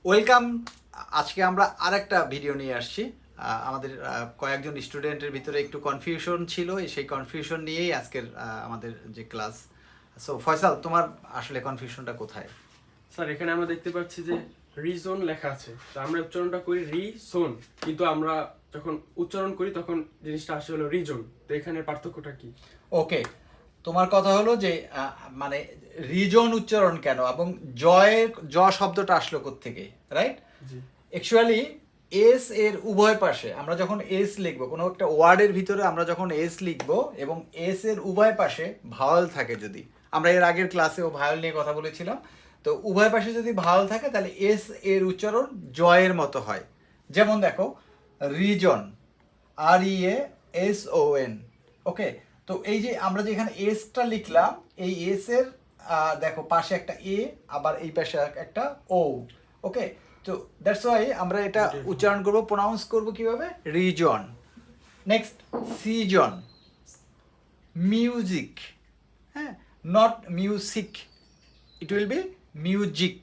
Welcome. আজকে আমরা আরেকটা ভিডিও নিয়ে আসছি। আমাদের কয়েকজন স্টুডেন্টের ভিতরে একটু কনফিউশন ছিল, সেই কনফিউশন নিয়েই আজকের আমাদের যে ক্লাস। সো ফয়সাল, তোমার আসলে কনফিউশনটা কোথায়? স্যার, এখানে আমরা দেখতে পাচ্ছি যে রিজন লেখা আছে, তো আমরা উচ্চারণটা করি রিসোন, কিন্তু আমরা যখন উচ্চারণ করি তখন জিনিসটা আসে হলো রিজন। তো এখানে পার্থক্যটা কি? ওকে, তোমার কথা হলো যে মানে রিজন উচ্চারণ কেন এবং জয়ের জ শব্দটা আসলো কোত্থেকে, রাইট? জি। অ্যাকচুয়ালি এস এর উভয় পাশে আমরা যখন এস লিখবো, কোনো একটা ওয়ার্ডের ভিতরে আমরা যখন এস লিখবো এবং এস এর উভয় পাশে ভাওয়াল থাকে, যদি আমরা এর আগের ক্লাসেও ভাওয়াল নিয়ে কথা বলেছিলাম, তো উভয় পাশে যদি ভাওয়াল থাকে তাহলে এস এর উচ্চারণ জয়ের মতো হয়। যেমন দেখো, রিজন, REASON। ওকে, তো এই যে আমরা যে এখানে এসটা লিখলাম, এই এস এর দেখো পাশে একটা এ, আবার এই পাশে একটা ও। ওকে, তো দ্যাটস ওয়াই আমরা এটা উচ্চারণ করব, প্রোনাউন্স করব কিভাবে? রিজন। নেক্সট, সিজন, মিউজিক, হ্যাঁ, not music, it will be music.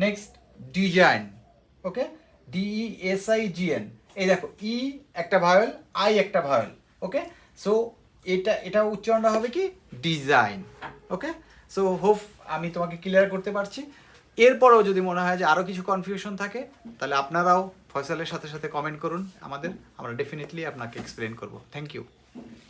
Next, design, okay, DESIGN। এই দেখো, ই একটা ভাওয়েল, আই একটা ভাওয়েল। ওকে, সো এটা উচ্চারণটা হবে কি? ডিজাইন। ওকে, সো হোপ আমি তোমাকে ক্লিয়ার করতে পারছি। এরপরেও যদি মনে হয় যে আরও কিছু কনফিউশন থাকে, তাহলে আপনারাও ফয়সালের সাথে সাথে কমেন্ট করুন আমাদের, আমরা ডেফিনেটলি আপনাকে এক্সপ্লেন করব। Thank you.